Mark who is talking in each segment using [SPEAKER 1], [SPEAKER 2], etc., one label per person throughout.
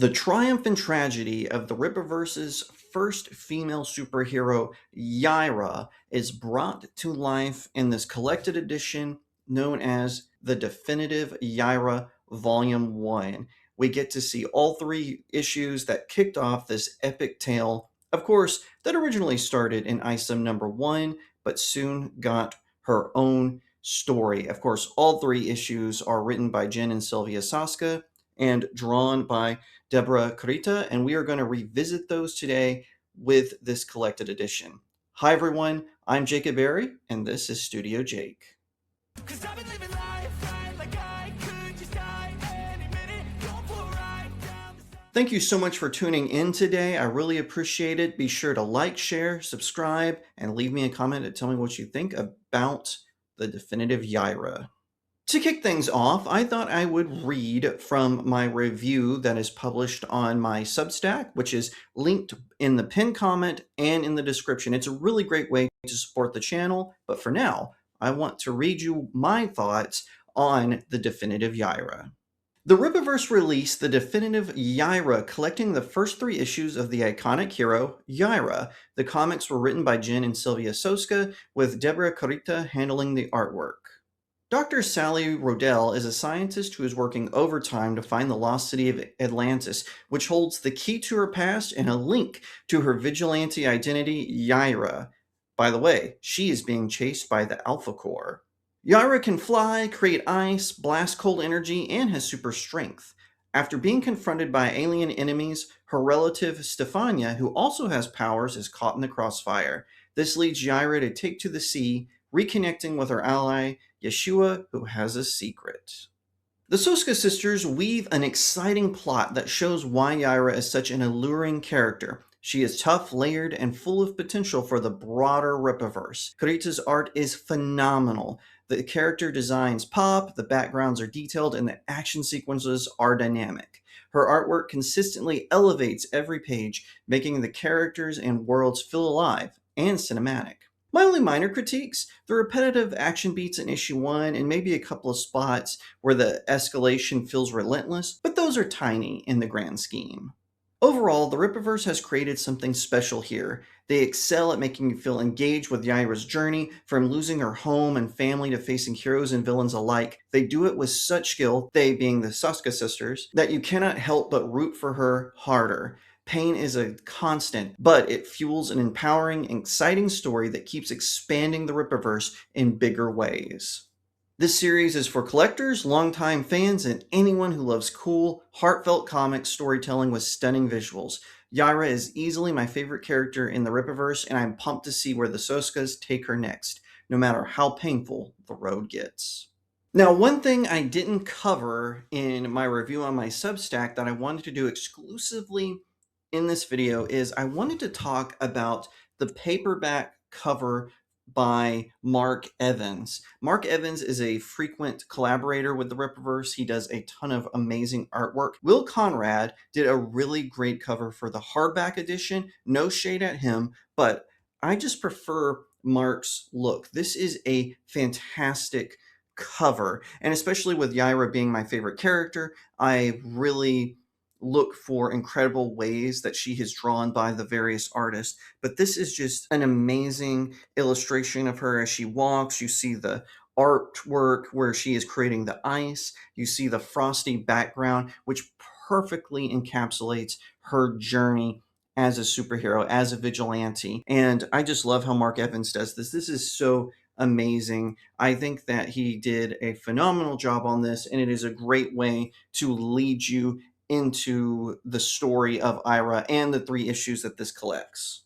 [SPEAKER 1] The triumph and tragedy of the Rippaverse's first female superhero, Yaira, is brought to life in this collected edition known as the Definitive Yaira Volume 1. We get to see all three issues that kicked off this epic tale, of course, that originally started in ISOM number 1, but soon got her own story. Of course, all three issues are written by Jen and Sylvia Saska and drawn by Deborah Kurita, and we are going to revisit those today with this collected edition. Hi everyone, I'm Jacob Berry, and this is Studio Jake. Thank you so much for tuning in today. I really appreciate it. Be sure to like, share, subscribe, and leave me a comment to tell me what you think about the Definitive Yaira. To kick things off, I thought I would read from my review that is published on my Substack, which is linked in the pinned comment and in the description. It's a really great way to support the channel, but for now, I want to read you my thoughts on the Definitive Yaira. The Rippaverse released the Definitive Yaira, collecting the first three issues of the iconic hero, Yaira. The comics were written by Jen and Sylvia Soska, with Deborah Kurita handling the artwork. Dr. Sally Rodell is a scientist who is working overtime to find the lost city of Atlantis, which holds the key to her past and a link to her vigilante identity, Yaira. By the way, she is being chased by the Alpha Core. Yaira can fly, create ice, blast cold energy, and has super strength. After being confronted by alien enemies, her relative Stefania, who also has powers, is caught in the crossfire. This leads Yaira to take to the sea, reconnecting with her ally, Yeshua, who has a secret. The Soska sisters weave an exciting plot that shows why Yaira is such an alluring character. She is tough, layered, and full of potential for the broader Rippaverse. Kurita's art is phenomenal. The character designs pop, the backgrounds are detailed, and the action sequences are dynamic. Her artwork consistently elevates every page, making the characters and worlds feel alive and cinematic. My only minor critiques, the repetitive action beats in issue 1 and maybe a couple of spots where the escalation feels relentless, but those are tiny in the grand scheme. Overall, the Rippaverse has created something special here. They excel at making you feel engaged with Yaira's journey, from losing her home and family to facing heroes and villains alike. They do it with such skill, they being the Soska sisters, that you cannot help but root for her harder. Pain is a constant, but it fuels an empowering, exciting story that keeps expanding the Rippaverse in bigger ways. This series is for collectors, longtime fans, and anyone who loves cool, heartfelt comic storytelling with stunning visuals. Yaira is easily my favorite character in the Rippaverse, and I'm pumped to see where the Soskas take her next, no matter how painful the road gets. Now, one thing I didn't cover in my review on my Substack that I wanted to do exclusively in this video is I wanted to talk about the paperback cover by Mark Evans. Mark Evans is a frequent collaborator with the Rippaverse. He does a ton of amazing artwork. Will Conrad did a really great cover for the hardback edition. No shade at him, but I just prefer Mark's look. This is a fantastic cover, and especially with Yaira being my favorite character, I really look for incredible ways that she is drawn by the various artists. But this is just an amazing illustration of her as she walks. You see the artwork where she is creating the ice. You see the frosty background, which perfectly encapsulates her journey as a superhero, as a vigilante. And I just love how Mark Evans does this. This is so amazing. I think that he did a phenomenal job on this, and it is a great way to lead you into the story of Yaira and the three issues that this collects.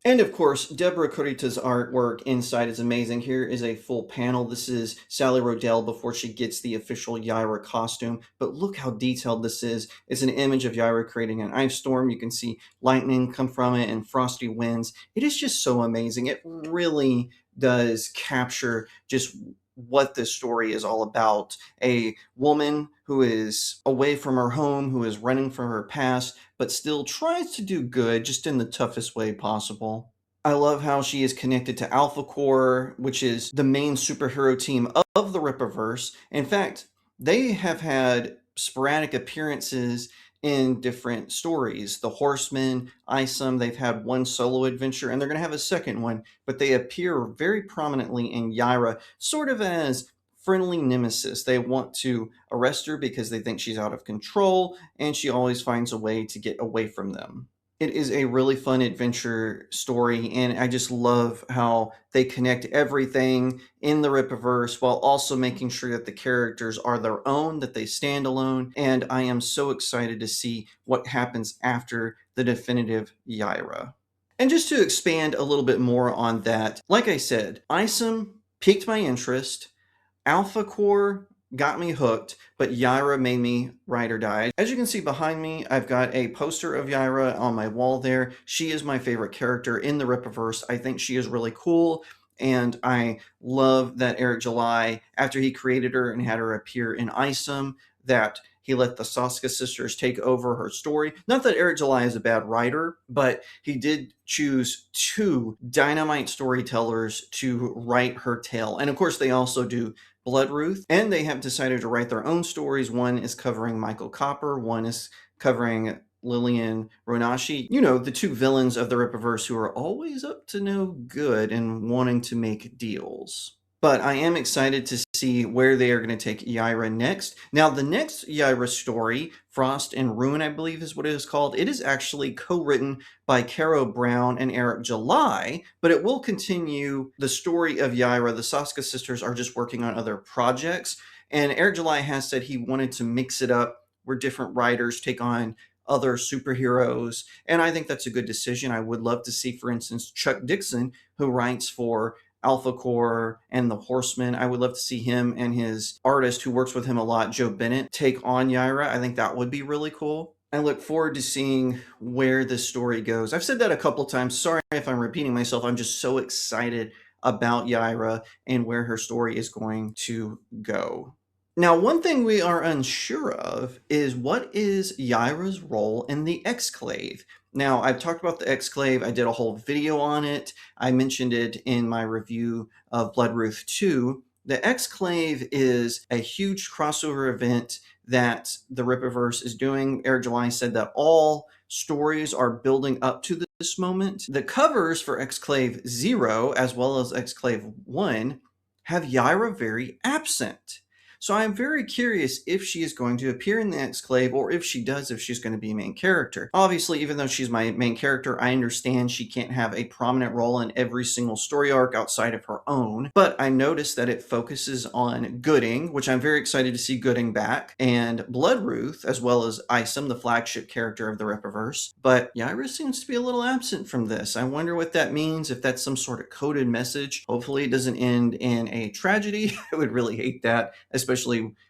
[SPEAKER 1] And of course, Deborah Kurita's artwork inside is amazing. Here is a full panel. This is Sally Rodell before she gets the official Yaira costume. But look how detailed this is. It's an image of Yaira creating an ice storm. You can see lightning come from it and frosty winds. It is just so amazing. It really does capture just what this story is all about. A woman who is away from her home, who is running from her past, but still tries to do good just in the toughest way possible. I love how she is connected to Alpha Core, which is the main superhero team of the Rippaverse. In fact, they have had sporadic appearances in different stories. The Horsemen, Isom, they've had one solo adventure, and they're going to have a second one, but they appear very prominently in Yaira, sort of as friendly nemesis. They want to arrest her because they think she's out of control, and she always finds a way to get away from them. It is a really fun adventure story, and I just love how they connect everything in the Rippaverse while also making sure that the characters are their own, that they stand alone, and I am so excited to see what happens after the Definitive Yaira. And just to expand a little bit more on that, like I said, Isom piqued my interest. Alpha Core got me hooked, but Yaira made me ride or die. As you can see behind me, I've got a poster of Yaira on my wall there. She is my favorite character in the Rippaverse. I think she is really cool, and I love that Eric July, after he created her and had her appear in Isom, that he let the Saska sisters take over her story. Not that Eric July is a bad writer, but he did choose two dynamite storytellers to write her tale. And of course, they also do Bloodruth, and they have decided to write their own stories. One is covering Michael Copper, one is covering Lillian Ronashi. You know, the two villains of the Rippaverse who are always up to no good and wanting to make deals. But I am excited to see where they are going to take Yaira next. Now, the next Yaira story, Frost and Ruin, I believe is what it is called, it is actually co-written by Caro Brown and Eric July, but it will continue the story of Yaira. The Saska sisters are just working on other projects, and Eric July has said he wanted to mix it up where different writers take on other superheroes, and I think that's a good decision. I would love to see, for instance, Chuck Dixon, who writes for Alpha Core and the Horsemen. I would love to see him and his artist who works with him a lot, Joe Bennett, take on Yaira. I think that would be really cool. I look forward to seeing where this story goes. I've said that a couple times. Sorry if I'm repeating myself. I'm just so excited about Yaira and where her story is going to go. Now, one thing we are unsure of is what is Yaira's role in the Exclave? Now, I've talked about the Exclave. I did a whole video on it. I mentioned it in my review of Bloodruth 2. The Exclave is a huge crossover event that the Rippaverse is doing. Eric July said that all stories are building up to this moment. The covers for Exclave 0 as well as Exclave 1 have Yaira very absent. So I'm very curious if she is going to appear in the Exclave, or if she does, if she's going to be a main character. Obviously, even though she's my main character, I understand she can't have a prominent role in every single story arc outside of her own. But I noticed that it focuses on Gooding, which I'm very excited to see Gooding back, and Bloodruth, as well as Isom, the flagship character of the Rippaverse. But Yaira seems to be a little absent from this. I wonder what that means, if that's some sort of coded message. Hopefully it doesn't end in a tragedy. I would really hate that, especially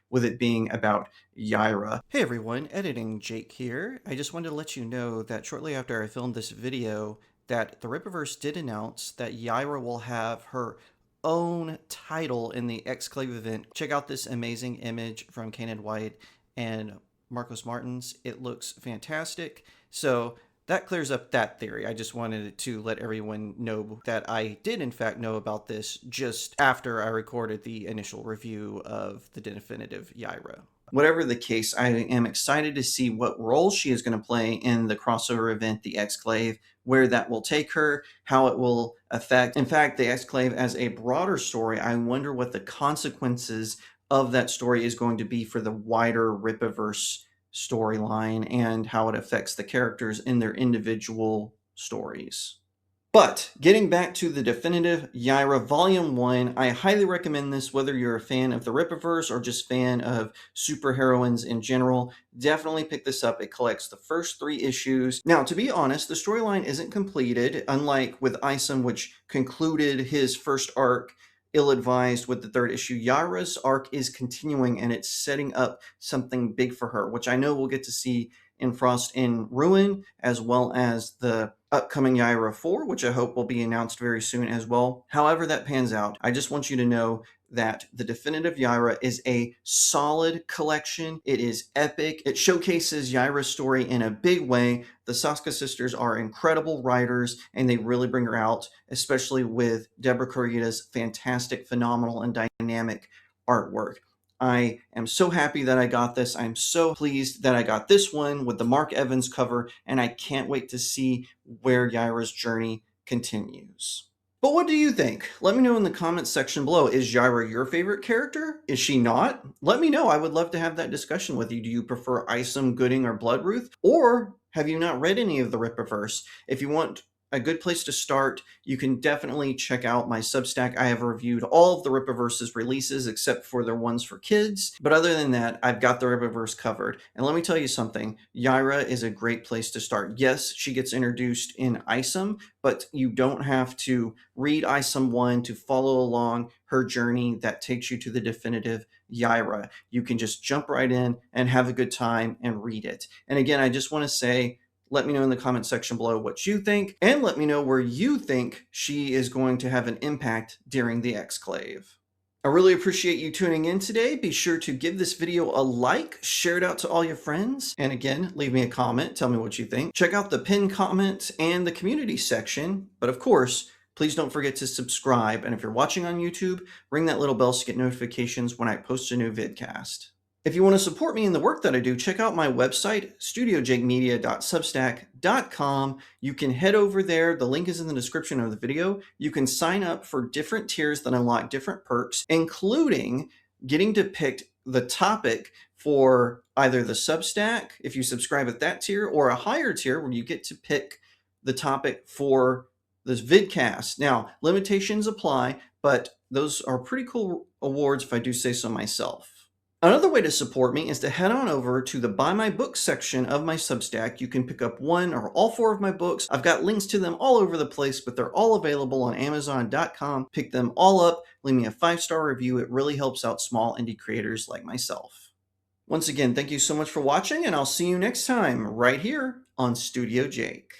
[SPEAKER 1] with it being about Yaira. Hey everyone, Editing Jake here. I just wanted to let you know that shortly after I filmed this video, that the Rippaverse did announce that Yaira will have her own title in the Exclave event. Check out this amazing image from Kanan White and Marcos Martins. It looks fantastic. So that clears up that theory. I just wanted to let everyone know that I did in fact know about this just after I recorded the initial review of the Definitive Yaira. Whatever the case, I am excited to see what role she is going to play in the crossover event, the Exclave, where that will take her, how it will affect, in fact, the Exclave as a broader story. I wonder what the consequences of that story is going to be for the wider Rippaverse storyline and how it affects the characters in their individual stories. But getting back to the Definitive Yaira Volume 1, I highly recommend this whether you're a fan of the Rippaverse or just fan of superheroines in general. Definitely pick this up. It collects the first 3 issues. Now, to be honest, the storyline isn't completed, unlike with Isom, which concluded his first arc ill-advised with the 3rd issue. Yaira's arc is continuing, and it's setting up something big for her, which I know we'll get to see in Frost in Ruin, as well as the upcoming Yaira 4, which I hope will be announced very soon as well. However that pans out, I just want you to know that the Definitive Yaira is a solid collection. It is epic. It showcases Yaira's story in a big way. The Saska sisters are incredible writers, and they really bring her out, especially with Deborah Corrida's fantastic, phenomenal, and dynamic artwork. I am so happy that I got this. I'm so pleased that I got this one with the Mark Evans cover, and I can't wait to see where Yaira's journey continues. But what do you think? Let me know in the comments section below. Is Yaira your favorite character? Is she not? Let me know. I would love to have that discussion with you. Do you prefer Isom, Gooding, or Bloodruth? Or have you not read any of the Rippaverse? If you want a good place to start, you can definitely check out my Substack. I have reviewed all of the Rippaverse's releases except for their ones for kids. But other than that, I've got the Rippaverse covered. And let me tell you something, Yaira is a great place to start. Yes, she gets introduced in Isom, but you don't have to read Isom 1 to follow along her journey that takes you to the definitive Yaira. You can just jump right in and have a good time and read it. And again, I just want to say, let me know in the comment section below what you think, and let me know where you think she is going to have an impact during the Exclave. I really appreciate you tuning in today. Be sure to give this video a like, share it out to all your friends, and again, leave me a comment, tell me what you think. Check out the pinned comments and the community section, but of course, please don't forget to subscribe, and if you're watching on YouTube, ring that little bell to get notifications when I post a new vidcast. If you want to support me in the work that I do, check out my website, studiojakemedia.substack.com. You can head over there. The link is in the description of the video. You can sign up for different tiers that unlock different perks, including getting to pick the topic for either the Substack, if you subscribe at that tier, or a higher tier where you get to pick the topic for this vidcast. Now, limitations apply, but those are pretty cool awards if I do say so myself. Another way to support me is to head on over to the Buy My Books section of my Substack. You can pick up one or all four of my books. I've got links to them all over the place, but they're all available on Amazon.com. Pick them all up, leave me a 5-star review. It really helps out small indie creators like myself. Once again, thank you so much for watching, and I'll see you next time right here on Studio Jake.